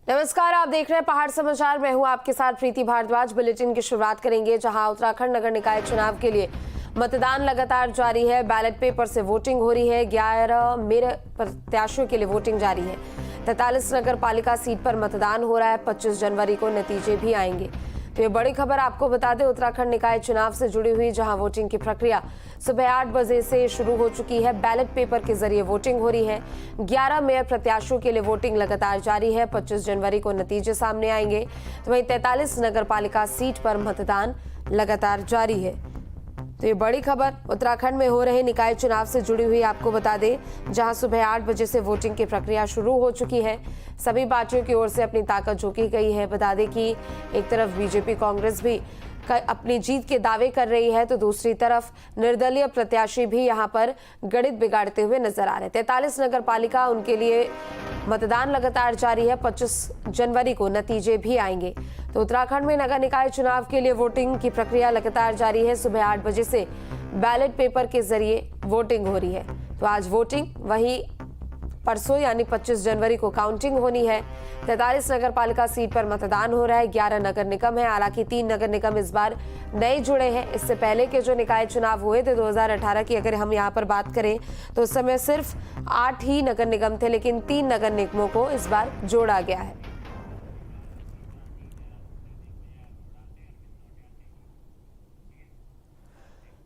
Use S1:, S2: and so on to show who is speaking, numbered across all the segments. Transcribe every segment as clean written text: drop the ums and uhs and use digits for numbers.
S1: नमस्कार, आप देख रहे हैं पहाड़ समाचार। मैं हूं आपके साथ प्रीति भारद्वाज। बुलेटिन की शुरुआत करेंगे जहां उत्तराखंड नगर निकाय चुनाव के लिए मतदान लगातार जारी है। बैलेट पेपर से वोटिंग हो रही है। 11 मेयर प्रत्याशियों के लिए वोटिंग जारी है। 43 नगर पालिका सीट पर मतदान हो रहा है। 25 जनवरी को नतीजे भी आएंगे। तो ये बड़ी खबर आपको बता दें, उत्तराखंड निकाय चुनाव से जुड़ी हुई, जहां वोटिंग की प्रक्रिया सुबह 8 बजे से शुरू हो चुकी है। बैलेट पेपर के जरिए वोटिंग हो रही है। 11 मेयर प्रत्याशियों के लिए वोटिंग लगातार जारी है। 25 जनवरी को नतीजे सामने आएंगे। तो वहीं 43 नगर पालिका सीट पर मतदान लगातार जारी है। तो ये बड़ी खबर उत्तराखंड में हो रहे निकाय चुनाव से जुड़ी हुई आपको बता दें, जहां सुबह 8 बजे से वोटिंग की प्रक्रिया शुरू हो चुकी है। सभी पार्टियों की ओर से अपनी ताकत झोंकी गई है। बता दें कि एक तरफ बीजेपी कांग्रेस भी अपनी जीत के दावे कर रही है, तो दूसरी तरफ निर्दलीय प्रत्याशी भी यहां पर गणित बिगाड़ते हुए नजर आ रहे हैं। 43 नगर पालिका, उनके लिए मतदान लगातार जारी है। 25 जनवरी को नतीजे भी आएंगे। तो उत्तराखंड में नगर निकाय चुनाव के लिए वोटिंग की प्रक्रिया लगातार जारी है। सुबह 8 बजे से बैलेट पेपर के जरिए वोटिंग हो रही है। तो आज वोटिंग, वहीं परसों यानी 25 जनवरी को काउंटिंग होनी है। 43 नगर पालिका सीट पर मतदान हो रहा है। 11 नगर निगम है, हालांकि 3 नगर निगम इस बार नए जुड़े हैं। इससे पहले के जो निकाय चुनाव हुए थे 2018 की अगर हम यहाँ पर बात करें तो उस समय सिर्फ 8 ही नगर निगम थे, लेकिन 3 नगर निगमों को इस बार जोड़ा गया है।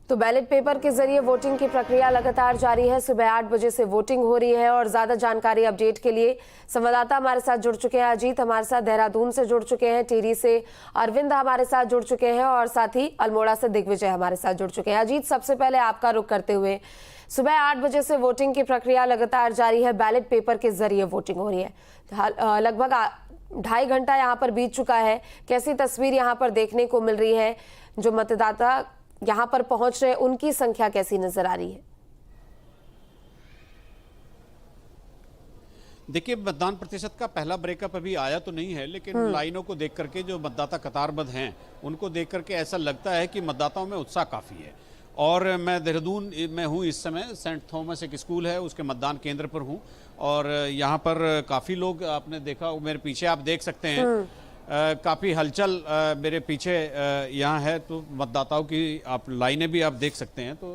S1: तो बैलेट पेपर के जरिए वोटिंग की प्रक्रिया लगातार जारी है। सुबह 8 बजे से वोटिंग हो रही है और ज्यादा जानकारी अपडेट के लिए संवाददाता हमारे साथ जुड़ चुके हैं। अजीत हमारे साथ देहरादून से जुड़ चुके हैं, टिहरी से अरविंद हमारे साथ जुड़ चुके हैं और साथ ही अल्मोड़ा से दिग्विजय हमारे साथ जुड़ चुके हैं। अजीत, सबसे पहले आपका रुख करते हुए, सुबह 8 बजे से वोटिंग की प्रक्रिया लगातार जारी है। बैलेट पेपर के जरिए वोटिंग हो रही है। लगभग 2.5 घंटा यहाँ पर बीत चुका है। कैसी तस्वीर यहाँ पर देखने को मिल रही है? जो मतदाता यहां पर पहुंच रहे, उनकी संख्या कैसी नजर आ रही है?
S2: देखिए, मतदान प्रतिशत का पहला ब्रेकअप अभी आया तो नहीं है, लेकिन लाइनों को देख करके जो मतदाता कतारबद्ध हैं उनको देख करके ऐसा लगता है कि मतदाताओं में उत्साह काफ़ी है। और मैं देहरादून में हूँ इस समय। सेंट थॉमस एक स्कूल है, उसके मतदान केंद्र पर हूँ और यहाँ पर काफ़ी लोग, आपने देखा मेरे पीछे आप देख सकते हैं, काफ़ी हलचल मेरे पीछे यहाँ है। तो मतदाताओं की आप लाइनें भी आप देख सकते हैं, तो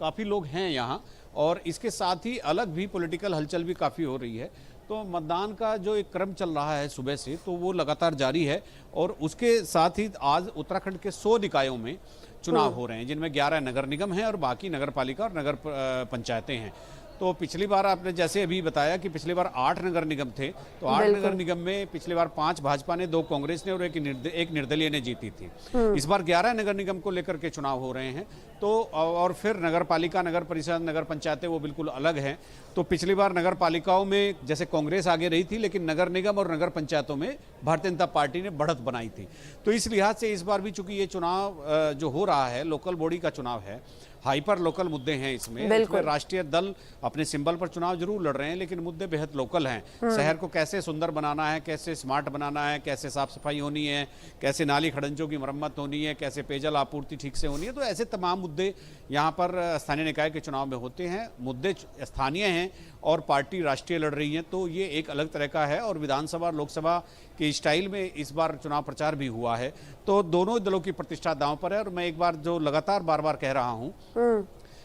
S2: काफ़ी लोग हैं यहाँ। और इसके साथ ही अलग भी पॉलिटिकल हलचल भी काफ़ी हो रही है। तो मतदान का जो एक क्रम चल रहा है सुबह से, तो वो लगातार जारी है। और उसके साथ ही आज उत्तराखंड के 100 निकायों में चुनाव हो रहे हैं, जिनमें 11 नगर निगम हैं और बाकी नगर पालिका और नगर पंचायतें हैं। तो पिछली बार आपने जैसे अभी बताया कि पिछली बार 8 नगर निगम थे, तो 8 नगर निगम में पिछली बार 5 भाजपा ने, 2 कांग्रेस ने और एक निर्दलीय ने जीती थी। इस बार 11 नगर निगम को लेकर के चुनाव हो रहे हैं। तो और फिर नगर पालिका, नगर परिषद, नगर पंचायतें वो बिल्कुल अलग हैं। तो पिछली बार नगर पालिकाओं में जैसे कांग्रेस आगे रही थी, लेकिन नगर निगम और नगर पंचायतों में भारतीय जनता पार्टी ने बढ़त बनाई थी। तो इस लिहाज से इस बार भी चूंकि ये चुनाव जो हो रहा है, लोकल बॉडी का चुनाव है, हाइपर लोकल मुद्दे हैं इसमें। राष्ट्रीय दल अपने सिंबल पर चुनाव जरूर लड़ रहे हैं, लेकिन मुद्दे बेहद लोकल हैं। शहर को कैसे सुंदर बनाना है, कैसे स्मार्ट बनाना है, कैसे साफ सफाई होनी है, कैसे नाली खड़ंजों की मरम्मत होनी है, कैसे पेयजल आपूर्ति ठीक से होनी है। तो ऐसे तमाम मुद्दे यहाँ पर स्थानीय निकाय के चुनाव में होते हैं। मुद्दे स्थानीय हैं और पार्टी राष्ट्रीय लड़ रही है, तो ये एक अलग तरह का है। और विधानसभा लोकसभा के स्टाइल में इस बार चुनाव प्रचार भी हुआ है। तो दोनों दलों की प्रतिष्ठा दांव पर है। और मैं एक बार जो लगातार बार बार कह रहा हूं,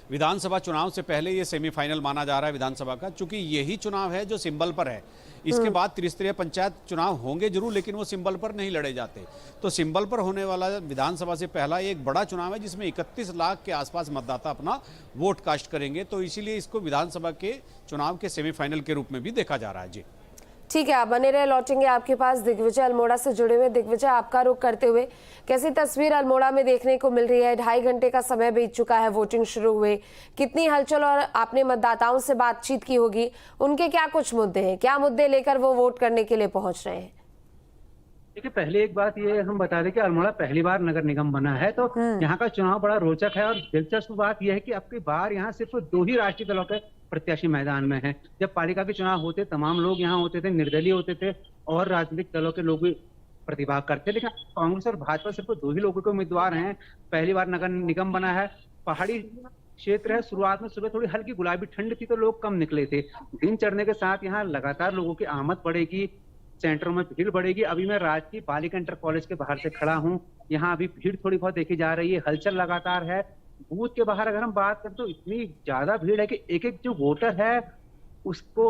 S2: विधानसभा चुनाव से पहले ये सेमीफाइनल माना जा रहा है विधानसभा का, क्योंकि यही चुनाव है जो सिंबल पर है। इसके बाद त्रिस्तरीय पंचायत चुनाव होंगे जरूर, लेकिन वो सिंबल पर नहीं लड़े जाते। तो सिंबल पर होने वाला विधानसभा से पहला एक बड़ा चुनाव है, जिसमें 31 लाख के आसपास मतदाता अपना वोट कास्ट करेंगे। तो इसीलिए इसको विधानसभा के चुनाव के सेमीफाइनल के रूप में भी देखा जा रहा है। जी
S1: ठीक है, आप बने रहे, लौटेंगे आपके पास। दिग्विजय अल्मोड़ा से जुड़े हुए। दिग्विजय, आपका रुख करते हुए, कैसी तस्वीर अल्मोड़ा में देखने को मिल रही है? 2.5 घंटे का समय बीत चुका है वोटिंग शुरू हुए। कितनी हलचल, और आपने मतदाताओं से बातचीत की होगी, उनके क्या कुछ मुद्दे हैं? क्या मुद्दे लेकर वो वोट करने के लिए पहुंच रहे हैं?
S3: देखिए, पहले एक बात ये हम बता दें कि अल्मोड़ा पहली बार नगर निगम बना है, तो यहाँ का चुनाव बड़ा रोचक है। और दिलचस्प बात यह है कि अब की बार यहाँ सिर्फ 2 ही राष्ट्रीय दलों के प्रत्याशी मैदान में हैं। जब पालिका के चुनाव होते तमाम लोग यहाँ होते थे, निर्दलीय होते थे और राजनीतिक दलों के लोग भी प्रतिभाग करते, लेकिन कांग्रेस और भाजपा सिर्फ 2 ही लोगों के उम्मीदवार हैं। पहली बार नगर निगम बना है, पहाड़ी क्षेत्र है। शुरुआत में सुबह थोड़ी हल्की गुलाबी ठंड थी, तो लोग कम निकले थे। दिन चढ़ने के साथ यहाँ लगातार लोगों की आमद बढ़ेगी। सेंटरों में भीड़ बढ़ेगी। अभी मैं राजकीय बालिका इंटर कॉलेज के बाहर से खड़ा हूँ। यहाँ अभी भीड़ थोड़ी बहुत देखी जा रही है, हलचल लगातार है। बूथ के बाहर अगर हम बात करें तो इतनी ज्यादा भीड़ है कि एक एक जो वोटर है उसको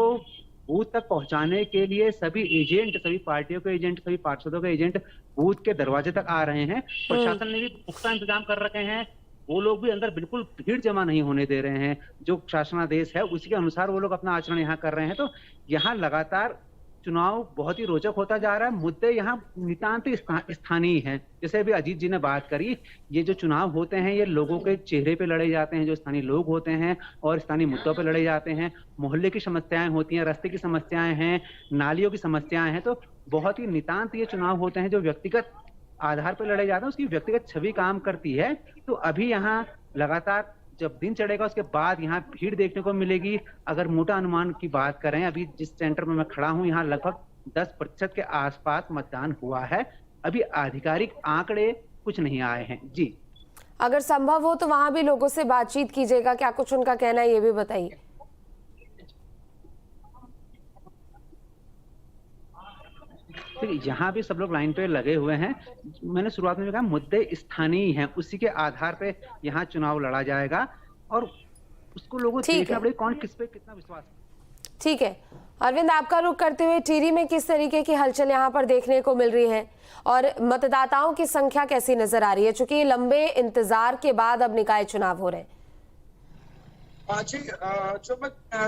S3: बूथ तक पहुंचाने के लिए सभी एजेंट, सभी पार्टियों के एजेंट, सभी पार्षदों के एजेंट बूथ के दरवाजे तक आ रहे हैं। प्रशासन ने भी पुख्ता इंतजाम कर रखे हैं। वो लोग भी अंदर बिल्कुल भीड़ जमा नहीं होने दे रहे हैं। जो शासनादेश है उसी के अनुसार वो लोग अपना आचरण यहाँ कर रहे हैं। तो यहाँ लगातार चुनाव बहुत ही रोचक होता जा रहा है। मुद्दे यहाँ नितांत स्थानीय हैं। जैसे अभी अजीत जी ने बात करी, ये जो चुनाव होते हैं ये लोगों के चेहरे पे लड़े जाते हैं, जो स्थानीय लोग होते हैं, और स्थानीय मुद्दों पे लड़े जाते हैं। मोहल्ले की समस्याएं होती हैं, रास्ते की समस्याएं हैं, नालियों की समस्याएं हैं। तो बहुत ही नितांत ये चुनाव होते हैं जो व्यक्तिगत आधार पर लड़े जाते हैं। उसकी व्यक्तिगत छवि काम करती है। तो अभी यहाँ लगातार जब दिन चढ़ेगा उसके बाद यहाँ भीड़ देखने को मिलेगी। अगर मोटा अनुमान की बात करें, अभी जिस सेंटर में मैं खड़ा हूँ यहाँ लगभग 10% के आसपास मतदान हुआ है। अभी आधिकारिक आंकड़े कुछ नहीं आए हैं। जी,
S1: अगर संभव हो तो वहां भी लोगों से बातचीत कीजिएगा, क्या कुछ उनका कहना है ये भी बताइए।
S3: यहाँ भी सब लोग लाइन पे लगे हुए हैं। मैंने शुरुआत में कहा मुद्दे स्थानीय हैं, उसी के आधार पे यहाँ चुनाव लड़ा जाएगा और उसको लोगों को देखना पड़ेगा कौन किस पे कितना विश्वास।
S1: ठीक है अरविंद, आपका रुख करते हुए टिहरी में किस तरीके की हलचल यहाँ पर देखने को मिल रही है और मतदाताओं की संख्या कैसी नजर आ रही है, चूंकि लंबे इंतजार के बाद अब निकाय चुनाव हो रहे हैं।
S4: जी,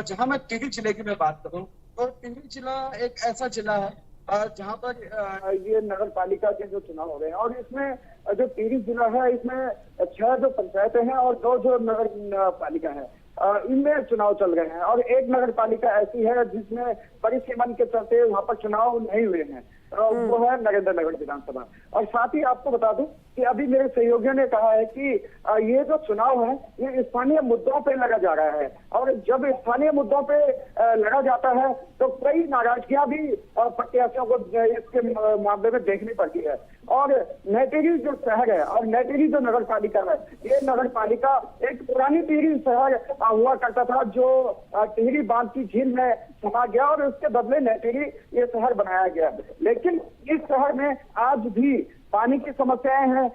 S4: जहाँ मैं टिहरी जिले की मैं बात करूँ तो टिहरी जिला एक ऐसा जिला है जहाँ पर ये नगर पालिका के जो चुनाव हो रहे हैं, और इसमें जो टिहरी जिला है इसमें 6 जो पंचायतें हैं और 2 जो नगर पालिका है, इनमें चुनाव चल रहे हैं। और एक नगर पालिका ऐसी है जिसमें परिसीमन के चलते वहां पर चुनाव नहीं हुए हैं, वो है नरेंद्र नगर विधानसभा। और साथ ही आपको बता दूं कि अभी मेरे सहयोगियों ने कहा है कि ये जो चुनाव है ये स्थानीय मुद्दों पे लड़ा जा रहा है, और जब स्थानीय मुद्दों पे लड़ा जाता है तो कई नाराजगियां भी प्रत्याशियों को इसके मामले में देखनी पड़ती है। और नैटेरी जो शहर है और नैटेरी जो नगर पालिका है, ये नगर पालिका एक पुरानी टिहरी शहर हुआ करता था जो टिहरी बांध की झील में समा गया और उसके बदले नैटेरी ये शहर बनाया गया। लेकिन इस शहर में आज भी पानी की समस्याएं हैं,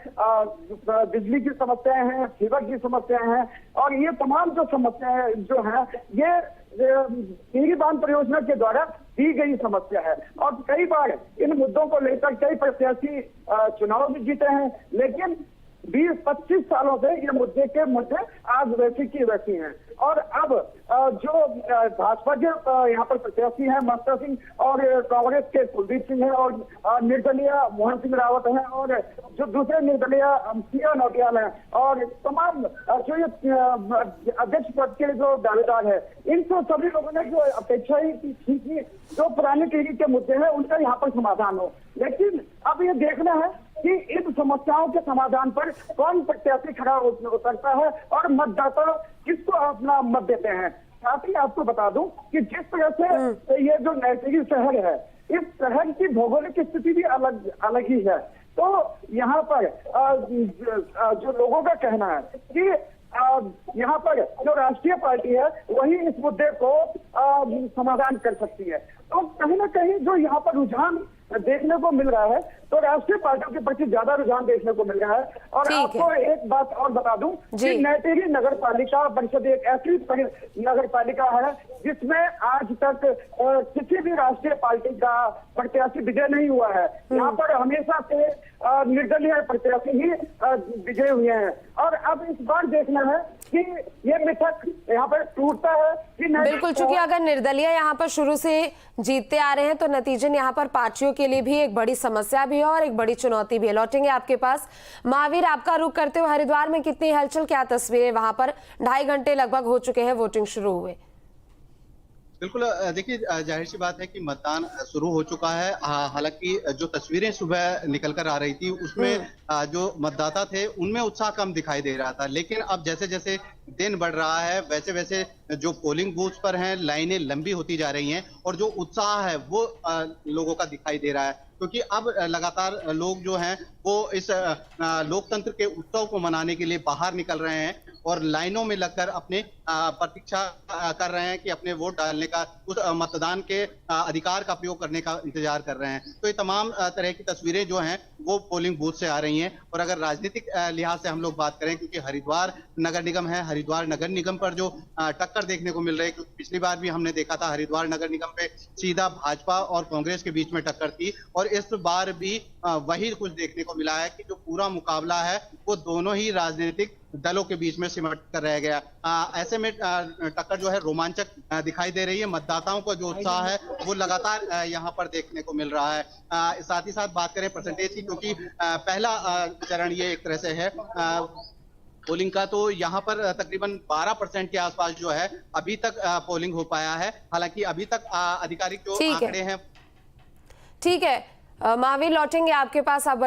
S4: बिजली की समस्याएं हैं, सीवर की समस्याएं हैं, और ये तमाम जो समस्याएं जो हैं ये टिहरी बांध परियोजना के द्वारा दी गई समस्या है। और कई बार इन मुद्दों को लेकर कई प्रत्याशी चुनाव भी जीते हैं, लेकिन 20-25 सालों से ये मुद्दे आज वैसी की वैसी हैं। और अब जो भाजपा के यहाँ पर प्रत्याशी हैं ममता सिंह, और कांग्रेस के कुलदीप सिंह हैं, और निर्दलीय मोहन सिंह रावत हैं, और जो दूसरे निर्दलीय सिया नौटियाल हैं, और तमाम जो ये अध्यक्ष पद के जो दावेदार है, इन सभी लोगों ने जो अपेक्षा ही थी कि जो पुराने टिहरी के मुद्दे हैं उनका यहाँ पर समाधान हो। लेकिन अब ये देखना है कि इन समस्याओं के समाधान पर कौन प्रत्याशी खड़ा हो सकता है और मतदाता किसको अपना मत देते हैं। साथ ही आपको बता दूं कि जिस तरह से ये जो नैटेरी शहर है, इस शहर की भौगोलिक स्थिति भी अलग ही है। तो यहाँ पर जो लोगों का कहना है कि यहाँ पर जो राष्ट्रीय पार्टी है वही इस मुद्दे को समाधान कर सकती है। तो कहीं ना कहीं जो यहाँ पर रुझान देखने को मिल रहा है तो राष्ट्रीय पार्टियों के प्रति ज्यादा रुझान देखने को मिल रहा है। और आपको एक बात और बता दूं कि नैटेरी नगर पालिका परिषद एक ऐसी नगर पालिका है जिसमें आज तक किसी भी राष्ट्रीय पार्टी का प्रत्याशी विजय नहीं हुआ है। यहाँ पर हमेशा से निर्दलीय प्रत्याशी ही विजय हुए हैं। और अब इस बार देखना है कि ये मिथक यहाँ पर टूटता है कि नहीं।
S1: बिल्कुल, चूंकि अगर निर्दलीय यहाँ पर शुरू से जीतते आ रहे हैं तो नतीजन यहाँ पर पार्टियों के लिए भी एक बड़ी समस्या भी है और एक बड़ी चुनौती भी है। लौटेंगे आपके पास। महावीर, आपका रुख करते हुए हरिद्वार में कितनी हलचल, क्या तस्वीरें वहां पर? 2.5 घंटे लगभग हो चुके हैं वोटिंग शुरू हुए।
S5: बिल्कुल, देखिए जाहिर सी बात है कि मतदान शुरू हो चुका है। हालांकि जो तस्वीरें सुबह निकल कर आ रही थी उसमें जो मतदाता थे उनमें उत्साह कम दिखाई दे रहा था, लेकिन अब जैसे जैसे दिन बढ़ रहा है वैसे वैसे जो पोलिंग बूथ पर हैं लाइनें लंबी होती जा रही हैं और जो उत्साह है वो लोगों का दिखाई दे रहा है, क्योंकि अब लगातार लोग जो हैं वो इस लोकतंत्र के उत्सव को मनाने के लिए बाहर निकल रहे हैं और लाइनों में लगकर अपने प्रतीक्षा कर रहे हैं कि अपने वोट डालने का, उस मतदान के अधिकार का प्रयोग करने का इंतजार कर रहे हैं। तो ये तमाम तरह की तस्वीरें जो हैं वो पोलिंग बूथ से आ रही हैं। और अगर राजनीतिक लिहाज से हम लोग बात करें, क्योंकि हरिद्वार नगर निगम है, हरिद्वार नगर निगम पर जो टक्कर देखने को मिल रही है, क्योंकि पिछली बार भी हमने देखा था हरिद्वार नगर निगम पे सीधा भाजपा और कांग्रेस के बीच में टक्कर थी, और इस बार भी वही कुछ देखने को मिला है कि जो पूरा मुकाबला है वो दोनों ही राजनीतिक दलों के बीच में सिमट कर रह गया। ऐसे में टक्कर जो है रोमांचक दिखाई दे रही है। मतदाताओं का जो उत्साह है वो लगातार यहाँ पर देखने को मिल रहा है। साथ ही साथ बात करें परसेंटेज की, क्योंकि पहला चरण ये एक तरह से है पोलिंग का, तो यहाँ पर तकरीबन 12% के आसपास जो है अभी तक पोलिंग हो पाया है। हालांकि अभी तक आधिकारिक जो आंकड़े हैं।
S1: ठीक है महावीर, लौटेंगे आपके पास। आप